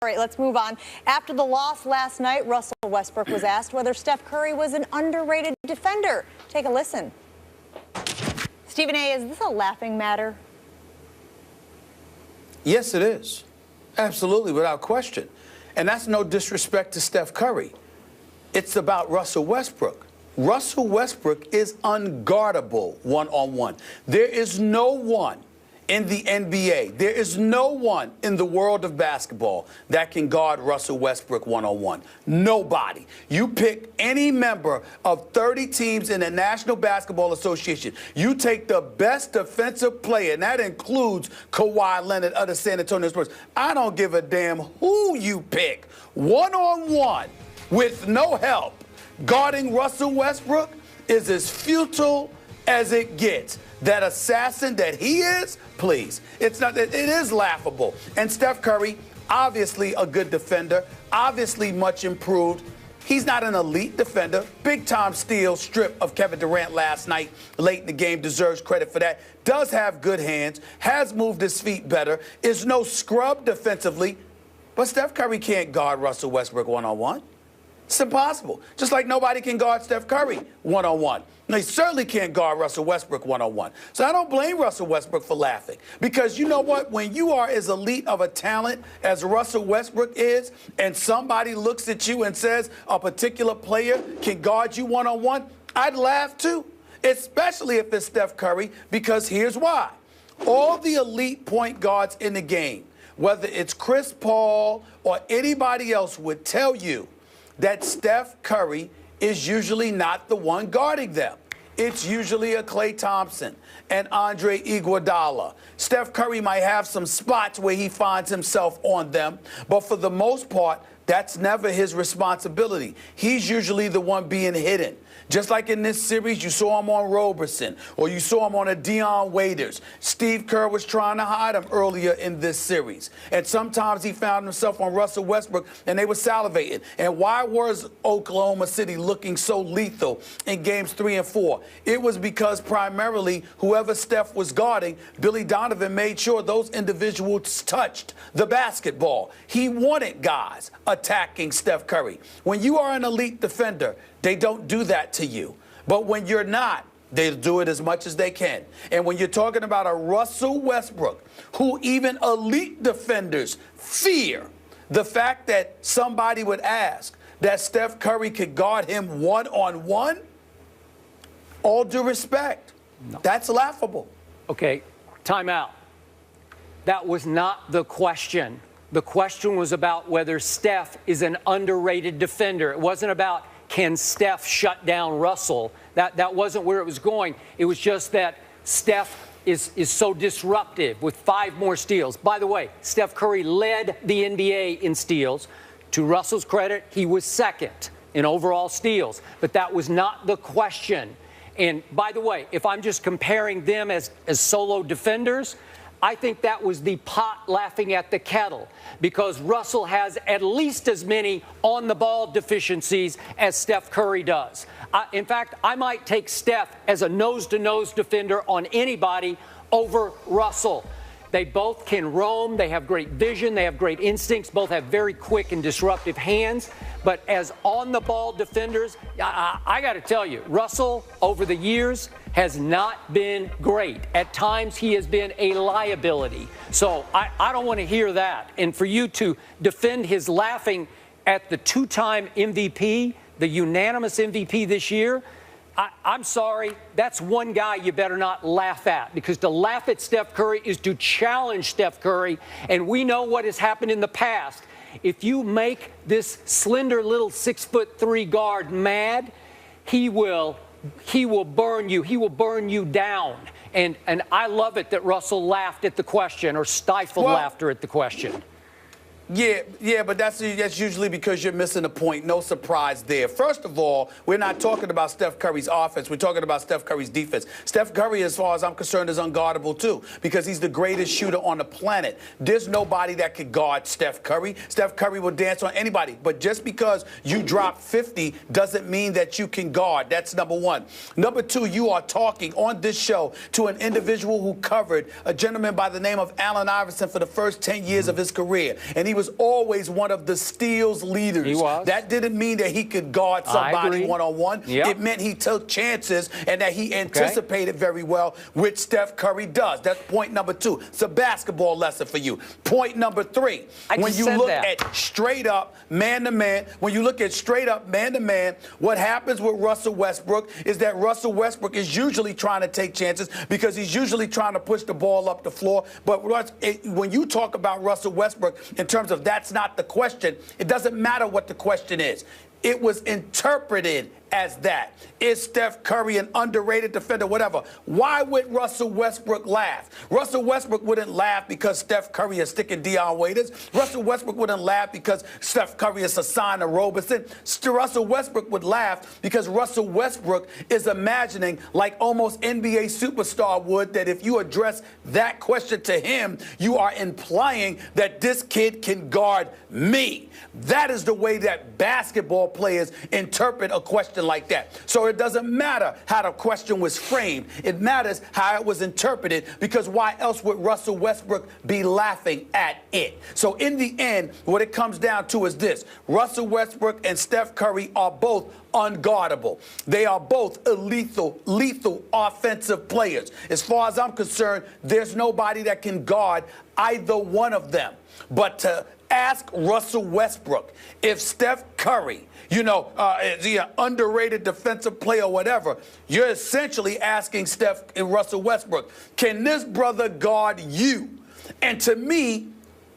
All right, let's move on. After the loss last night, Russell Westbrook was asked whether Steph Curry was an underrated defender. Take a listen. Stephen A., is this a laughing matter? Yes, it is. Absolutely, without question. And that's no disrespect to Steph Curry. It's about Russell Westbrook. Russell Westbrook is unguardable one-on-one. There is no one in the NBA, there is no one in the world of basketball that can guard Russell Westbrook one-on-one. Nobody. You pick any member of 30 teams in the National Basketball Association. You take the best defensive player, and that includes Kawhi Leonard of the San Antonio Spurs. I don't give a damn who you pick. One-on-one with no help, guarding Russell Westbrook is as futile as it gets. That assassin that he is, please. It's not. It is laughable. And Steph Curry, obviously a good defender, obviously much improved. He's not an elite defender. Big-time steal, strip of Kevin Durant last night, late in the game, deserves credit for that. Does have good hands, has moved his feet better, is no scrub defensively. But Steph Curry can't guard Russell Westbrook one-on-one. It's impossible. Just like nobody can guard Steph Curry one-on-one. They certainly can't guard Russell Westbrook one-on-one. So I don't blame Russell Westbrook for laughing. Because you know what? When you are as elite of a talent as Russell Westbrook is, and somebody looks at you and says a particular player can guard you one-on-one, I'd laugh too. Especially if it's Steph Curry, because here's why. All the elite point guards in the game, whether it's Chris Paul or anybody else, would tell you that Steph Curry is usually not the one guarding them. It's usually a Klay Thompson and Andre Iguodala. Steph Curry might have some spots where he finds himself on them, but for the most part, that's never his responsibility. He's usually the one being hidden. Just like in this series, you saw him on Roberson, or you saw him on a Dion Waiters. Steve Kerr was trying to hide him earlier in this series. And sometimes he found himself on Russell Westbrook, and they were salivating. And why was Oklahoma City looking so lethal in games 3 and 4? It was because primarily whoever Steph was guarding, Billy Donovan made sure those individuals touched the basketball. He wanted guys attacking Steph Curry. When you are an elite defender, they don't do that to you. But when you're not, they'll do it as much as they can. And when you're talking about a Russell Westbrook, who even elite defenders fear the fact that somebody would ask that Steph Curry could guard him one-on-one, all due respect, that's laughable. Okay, timeout. That was not the question. The question was about whether Steph is an underrated defender. It wasn't about can Steph shut down Russell. That wasn't where it was going. It was just that Steph is so disruptive with 5 more steals. By the way, Steph Curry led the NBA in steals. To Russell's credit, he was second in overall steals. But that was not the question. And by the way, if I'm just comparing them as solo defenders, I think that was the pot laughing at the kettle, because Russell has at least as many on-the-ball deficiencies as Steph Curry does. In fact, I might take Steph as a nose-to-nose defender on anybody over Russell. They both can roam. They have great vision. They have great instincts. Both have very quick and disruptive hands. But as on-the-ball defenders, I got to tell you, Russell, over the years, has not been great. At times, he has been a liability. So I don't want to hear that. And for you to defend his laughing at the 2-time MVP, the unanimous MVP this year, I'm sorry, that's one guy you better not laugh at, because to laugh at Steph Curry is to challenge Steph Curry, and we know what has happened in the past. If you make this slender little 6'3" guard mad, he will burn you. He will burn you down. And I love it that Russell laughed at the question, or stifled laughter at the question. Yeah, but that's usually because you're missing a point. No surprise there. First of all, we're not talking about Steph Curry's offense. We're talking about Steph Curry's defense. Steph Curry, as far as I'm concerned, is unguardable too, because he's the greatest shooter on the planet. There's nobody that could guard Steph Curry. Steph Curry will dance on anybody. But just because you drop 50 doesn't mean that you can guard. That's number one. Number two, you are talking on this show to an individual who covered a gentleman by the name of Allen Iverson for the first 10 years of his career. And he he was always one of the steals leaders. He was. That didn't mean that he could guard somebody one-on-one. Yep. It meant he took chances and that he anticipated very well, which Steph Curry does. That's point number 2. It's a basketball lesson for you. Point number 3. When you look at straight up man-to-man, what happens with Russell Westbrook is that Russell Westbrook is usually trying to take chances because he's usually trying to push the ball up the floor. But when you talk about Russell Westbrook in terms of that's not the question, it doesn't matter what the question is. It was interpreted as that. Is Steph Curry an underrated defender? Whatever. Why would Russell Westbrook laugh? Russell Westbrook wouldn't laugh because Steph Curry is sticking Dion Waiters. Russell Westbrook wouldn't laugh because Steph Curry is Hassan Robertson. Russell Westbrook would laugh because Russell Westbrook is imagining, like almost NBA superstar would, that if you address that question to him, you are implying that this kid can guard me. That is the way that basketball players interpret a question like that. So it doesn't matter how the question was framed. It matters how it was interpreted, because why else would Russell Westbrook be laughing at it? So in the end, what it comes down to is this. Russell Westbrook and Steph Curry are both unguardable. They are both lethal offensive players. As far as I'm concerned, there's nobody that can guard either one of them. But to ask Russell Westbrook if Steph Curry, is he an underrated defensive player or whatever, you're essentially asking Russell Westbrook, can this brother guard you? And to me,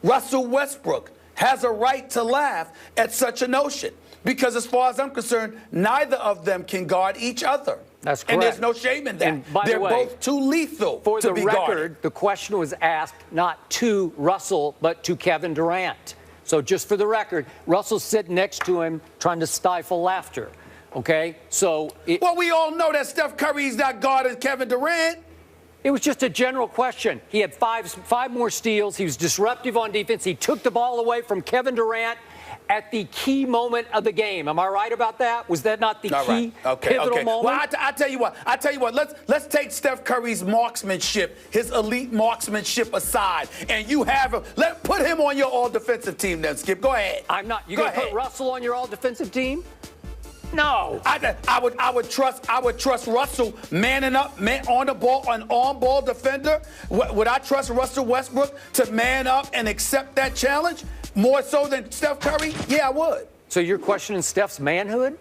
Russell Westbrook has a right to laugh at such a notion, because as far as I'm concerned, neither of them can guard each other. That's correct. And there's no shame in that. And by They're the way, both too lethal for to the be record, guarded. the question was asked not to Russell, but to Kevin Durant. So just for the record, Russell's sitting next to him trying to stifle laughter. Okay? So well, we all know that Steph Curry's not guarding Kevin Durant. It was just a general question. He had five more steals. He was disruptive on defense. He took the ball away from Kevin Durant at the key moment of the game. Am I right about that? Was that not the key pivotal moment? Well, I tell you what. Let's take Steph Curry's marksmanship, his elite marksmanship aside, and you have him. Put him on your all-defensive team then, Skip. Go ahead. I'm not. You're going to put Russell on your all-defensive team? No. I would trust Russell manning up, on the ball, an on-ball defender. Would I trust Russell Westbrook to man up and accept that challenge more so than Steph Curry? Yeah, I would. So you're questioning Steph's manhood?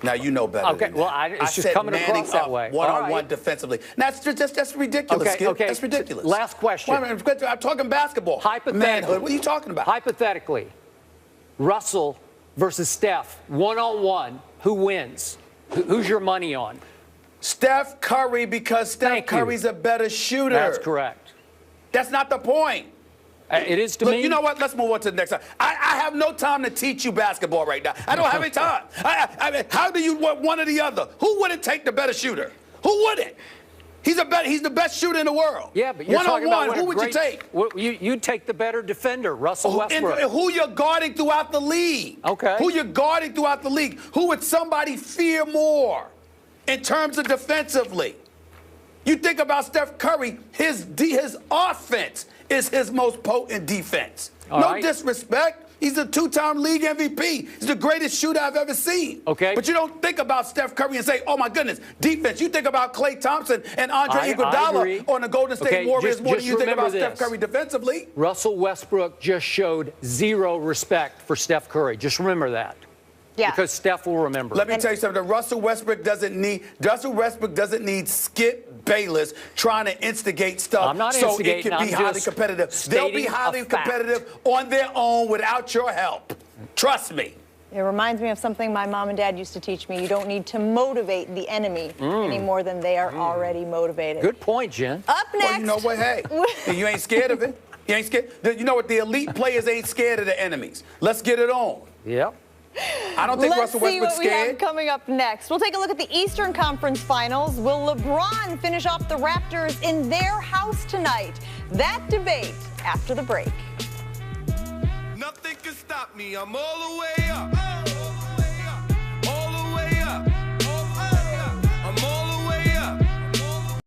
Now you know better. Okay, than well, that. it's just coming across that way. One-on-one defensively. Now, that's ridiculous, Skip. Okay. That's ridiculous. Last question. I'm talking basketball. Manhood. What are you talking about? Hypothetically, Russell versus Steph, one-on-one, who wins? Who's your money on? Steph Curry, because Steph Curry's a better shooter. That's correct. That's not the point. It is to me. You know what? Let's move on to the next time. I have no time to teach you basketball right now. I don't have any time. I mean, how do you want one or the other? Who wouldn't take the better shooter? Who wouldn't? He's the best shooter in the world. Yeah, but you're talking about who would you take? You'd take the better defender, Russell Westbrook. Who you're guarding throughout the league. Okay. Who you're guarding throughout the league. Who would somebody fear more in terms of defensively? You think about Steph Curry, his offense is his most potent defense. No disrespect. He's a two-time league MVP. He's the greatest shooter I've ever seen. Okay. But you don't think about Steph Curry and say, oh, my goodness, defense. You think about Klay Thompson and Andre Iguodala on the Golden State Warriors more than you think about Steph Curry defensively. Russell Westbrook just showed zero respect for Steph Curry. Just remember that. Yeah. Because Steph will remember. Let me tell you something. Russell Westbrook doesn't need Skip Bayless trying to instigate stuff. I'm not so instigating. it can be highly competitive. They'll be highly competitive on their own without your help. Trust me. It reminds me of something my mom and dad used to teach me. You don't need to motivate the enemy any more than they are already motivated. Good point, Jen. Up next. Well, you know what? Hey, you ain't scared of it. You ain't scared. You know what? The elite players ain't scared of the enemies. Let's get it on. Yep. I don't think Russell Westbrook's scared. Let's see what we have coming up next. We'll take a look at the Eastern Conference Finals. Will LeBron finish off the Raptors in their house tonight? That debate after the break. Nothing can stop me. I'm all the way up.